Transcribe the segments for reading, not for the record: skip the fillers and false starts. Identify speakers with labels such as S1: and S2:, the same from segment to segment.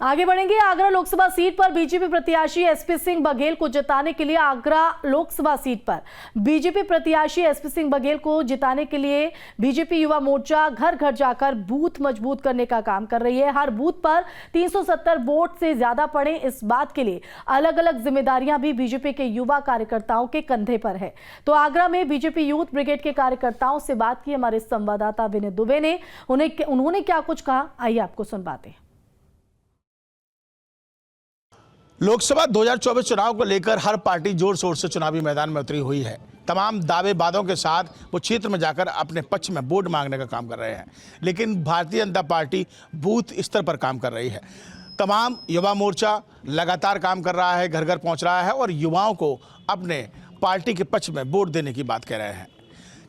S1: आगे बढ़ेंगे। आगरा लोकसभा सीट पर बीजेपी प्रत्याशी एसपी सिंह बघेल को जिताने के लिए आगरा लोकसभा सीट पर बीजेपी प्रत्याशी एसपी सिंह बघेल को जिताने के लिए बीजेपी युवा मोर्चा घर घर जाकर बूथ मजबूत करने का काम कर रही है। हर बूथ पर 370 वोट से ज्यादा पड़े, इस बात के लिए अलग अलग जिम्मेदारियां भी बीजेपी के युवा कार्यकर्ताओं के कंधे पर है। तो आगरा में बीजेपी यूथ ब्रिगेड के कार्यकर्ताओं से बात की हमारे संवाददाता विनय दुबे ने। उन्होंने क्या कुछ कहा, आइए आपको सुनवाते हैं।
S2: लोकसभा 2024 चुनाव को लेकर हर पार्टी जोर शोर से चुनावी मैदान में उतरी हुई है। तमाम दावे वादों के साथ वो क्षेत्र में जाकर अपने पक्ष में वोट मांगने का काम कर रहे हैं, लेकिन भारतीय जनता पार्टी बूथ स्तर पर काम कर रही है। तमाम युवा मोर्चा लगातार काम कर रहा है, घर घर पहुंच रहा है और युवाओं को अपने पार्टी के पक्ष में वोट देने की बात कह रहे हैं।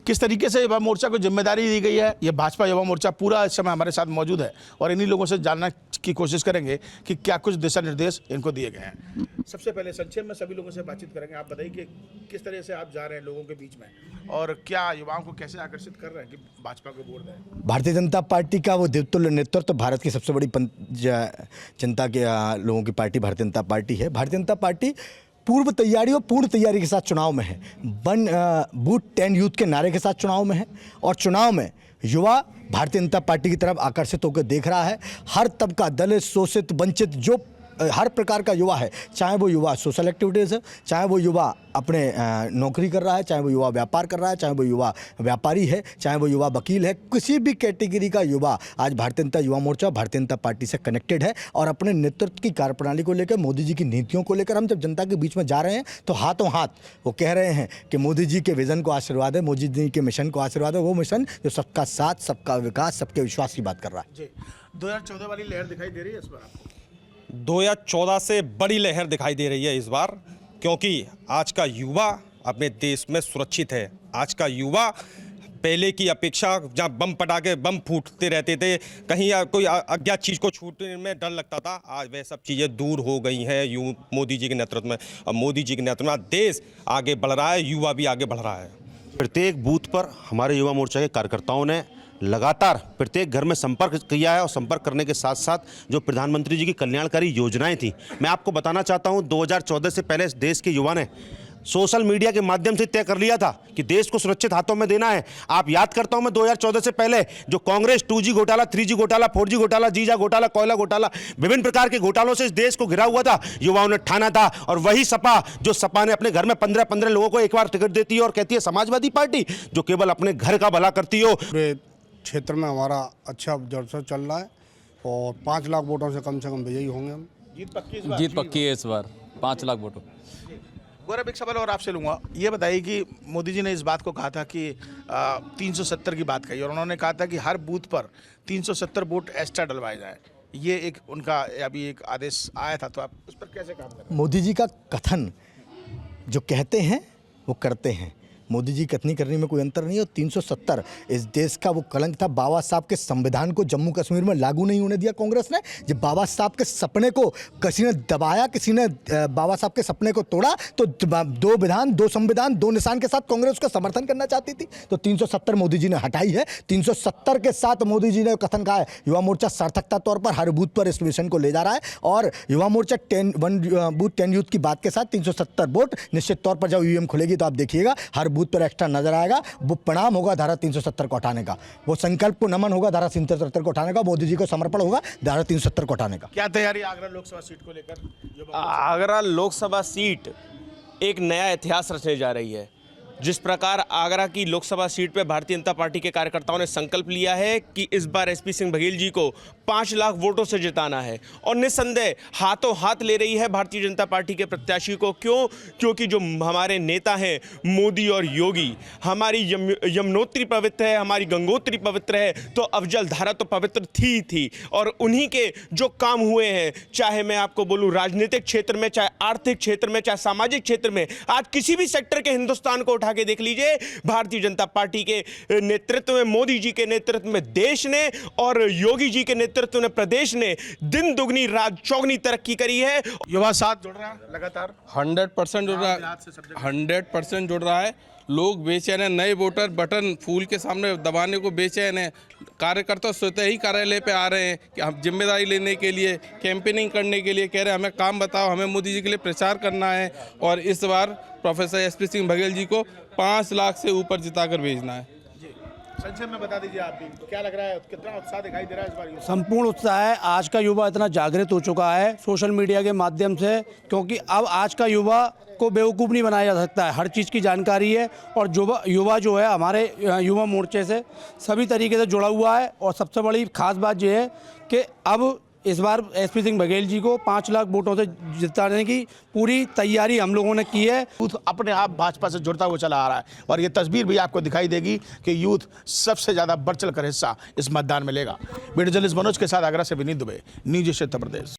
S2: किस तरीके से युवा मोर्चा को जिम्मेदारी दी गई है, ये भाजपा युवा मोर्चा पूरा इस समय हमारे साथ मौजूद है और इन्हीं लोगों से जानने की कोशिश करेंगे कि क्या कुछ दिशा निर्देश इनको दिए गए हैं। सबसे पहले संक्षेप में सभी लोगों से बातचीत करेंगे। आप बताइए कि किस तरह से आप जा रहे हैं लोगों के बीच में और क्या युवाओं को कैसे आकर्षित कर रहे हैं कि भाजपा को वोट दें।
S3: भारतीय जनता पार्टी का वो देवतुल्य नेतृत्व, भारत की सबसे बड़ी जनता के लोगों की पार्टी भारतीय जनता पार्टी है। भारतीय जनता पार्टी पूर्व तैयारी और पूर्ण तैयारी के साथ चुनाव में है। बूथ 10 यूथ के नारे के साथ चुनाव में है और चुनाव में युवा भारतीय जनता पार्टी की तरफ आकर्षित होकर देख रहा है। हर तबका, दलित, शोषित, वंचित, जो हर प्रकार का युवा है, चाहे वो युवा सोशल एक्टिविटीज़ है, चाहे वो युवा अपने नौकरी कर रहा है, चाहे वो युवा व्यापार कर रहा है, चाहे वो युवा व्यापारी है, चाहे वो युवा वकील है, किसी भी कैटेगरी का युवा आज भारतीय जनता युवा मोर्चा भारतीय जनता पार्टी से कनेक्टेड है। और अपने नेतृत्व की कार्यप्रणाली को लेकर, मोदी जी की नीतियों को लेकर हम जब जनता के बीच में जा रहे हैं तो हाथों हाथ वो कह रहे हैं कि मोदी जी के विजन को आशीर्वाद है, मोदी जी के मिशन को आशीर्वाद है। वो मिशन जो सबका साथ, सबका विकास, सबके विश्वास की बात कर रहा है।
S2: जी, 2014 वाली लहर दिखाई दे रही है इस बार आपको?
S4: 2014 से बड़ी लहर दिखाई दे रही है इस बार, क्योंकि आज का युवा अपने देश में सुरक्षित है। आज का युवा पहले की अपेक्षा, जहाँ बम पटाखे बम फूटते रहते थे, कहीं कोई अज्ञात चीज़ को छूटने में डर लगता था, आज वह सब चीज़ें दूर हो गई हैं मोदी जी के नेतृत्व में। और मोदी जी के नेतृत्व में देश आगे बढ़ रहा है, युवा भी आगे बढ़ रहा है।
S5: प्रत्येक बूथ पर हमारे युवा मोर्चा के कार्यकर्ताओं ने लगातार प्रत्येक घर में संपर्क किया है और संपर्क करने के साथ साथ जो प्रधानमंत्री जी की कल्याणकारी योजनाएं थी, मैं आपको बताना चाहता हूं 2014 से पहले देश के युवा ने सोशल मीडिया के माध्यम से तय कर लिया था कि देश को सुरक्षित हाथों में देना है। आप याद करता हूं मैं 2014 से पहले जो कांग्रेस 2G घोटाला, 3G घोटाला, 4G घोटाला, जीजा घोटाला, कोयला घोटाला, विभिन्न प्रकार के घोटालों से इस देश को घिरा हुआ था, युवाओं ने ठाना था। और वही सपा, जो सपा ने अपने घर में 15-15 लोगों को एक बार टिकट देती है और कहती है समाजवादी पार्टी, जो केवल अपने घर का भला करती हो।
S6: क्षेत्र में हमारा अच्छा जलसा चल रहा है और 5 लाख वोटों से कम विजयी होंगे हम।
S2: जीत पक्की इस बार?
S7: जीत पक्की है इस बार, 5 लाख वोटों।
S2: गौरव, एक सवाल और आपसे लूँगा। ये बताइए कि मोदी जी ने इस बात को कहा था कि 370 की बात कही और उन्होंने कहा था कि हर बूथ पर 370 वोट एक्स्ट्रा डलवाए जाए। ये एक उनका अभी एक आदेश आया था, तो आप उस पर कैसे काम कर रहे हैं?
S3: मोदी जी का कथन जो कहते हैं वो करते हैं। मोदी जी कथनी करने में कोई अंतर नहीं है। और 370 इस देश का वो कलंक था। बाबा साहब के संविधान को जम्मू कश्मीर में लागू नहीं होने दिया कांग्रेस ने। जब बाबा साहब के सपने को किसी ने दबाया, किसी ने बाबा साहब के सपने को तोड़ा, तो 2 विधान, 2 संविधान, 2 निशान के साथ कांग्रेस का समर्थन करना चाहती थी। तो 370 मोदी जी ने हटाई है। 370 के साथ मोदी जी ने कथन कहा है। युवा मोर्चा सार्थकता तौर पर हर बूथ पर इस मिशन को ले जा रहा है और युवा मोर्चा बूथ 10 यूथ की बात के साथ 370 वोट निश्चित तौर पर जब ईवीएम खुलेगी तो आप देखिएगा हर बूथ पर एक्स्ट्रा नजर आएगा। वो प्रणाम होगा धारा 370 को हटाने का, वो संकल्प को नमन होगा धारा 370 को हटाने का, मोदी जी को समर्पण होगा धारा 370 को हटाने का।
S2: क्या तैयारी आगरा लोकसभा सीट को लेकर?
S7: आगरा लोकसभा सीट एक नया इतिहास रचने जा रही है। जिस प्रकार आगरा की लोकसभा सीट पर भारतीय जनता पार्टी के कार्यकर्ताओं ने संकल्प लिया है कि इस बार एसपी सिंह बघेल जी को 5 लाख वोटों से जिताना है और निस्संदेह हाथों हाथ ले रही है भारतीय जनता पार्टी के प्रत्याशी को। क्यों? क्योंकि जो हमारे नेता हैं मोदी और योगी, हमारी यमुनोत्री पवित्र है, हमारी गंगोत्री पवित्र है, तो अफजल धारा तो पवित्र थी और उन्हीं के जो काम हुए हैं, चाहे मैं आपको बोलूँ राजनीतिक क्षेत्र में, चाहे आर्थिक क्षेत्र में, चाहे सामाजिक क्षेत्र में, आज किसी भी सेक्टर के हिंदुस्तान को के देख लीजिए, भारतीय जनता पार्टी के नेतृत्व में, मोदी जी के नेतृत्व में देश ने और योगी जी के नेतृत्व में प्रदेश ने दिन दुगनी रात चौगनी तरक्की करी है।
S2: युवा साथ जुड़ रहा है लगातार,
S8: 100% जुड़ रहा है, 100% जुड़ रहा है। लोग बेचैन हैं, नए वोटर बटन फूल के सामने दबाने को बेचैन हैं। कार्यकर्ता स्वतः ही कार्यालय पे आ रहे हैं कि हम जिम्मेदारी लेने के लिए, कैंपेनिंग करने के लिए कह रहे हैं हमें काम बताओ, हमें मोदी जी के लिए प्रचार करना है और इस बार प्रोफेसर एसपी सिंह बघेल जी को 5 लाख से ऊपर जिताकर भेजना है।
S2: संक्षेप में बता दीजिए आप भी, क्या लग रहा है, कितना उत्साह दिखाई दे रहा है इस बार?
S9: संपूर्ण उत्साह है। आज का युवा इतना जागृत हो चुका है सोशल मीडिया के माध्यम से, क्योंकि अब आज का युवा को बेवकूफ़ नहीं बनाया जा सकता है, हर चीज़ की जानकारी है और युवा जो है हमारे युवा मोर्चे से सभी तरीके से जुड़ा हुआ है। और सबसे बड़ी खास बात यह है कि अब इस बार एसपी सिंह बघेल जी को 5 लाख वोटों से जिताने की पूरी तैयारी हम लोगों ने की है।
S2: यूथ अपने आप भाजपा से जुड़ता हुआ चला आ रहा है और ये तस्वीर भी आपको दिखाई देगी कि यूथ सबसे ज़्यादा बढ़ चढ़ कर हिस्सा इस मतदान में लेगा। वीडियो जर्नलिस्ट मनोज के साथ आगरा से विनीत दुबे, न्यूज़ 18 उत्तर प्रदेश।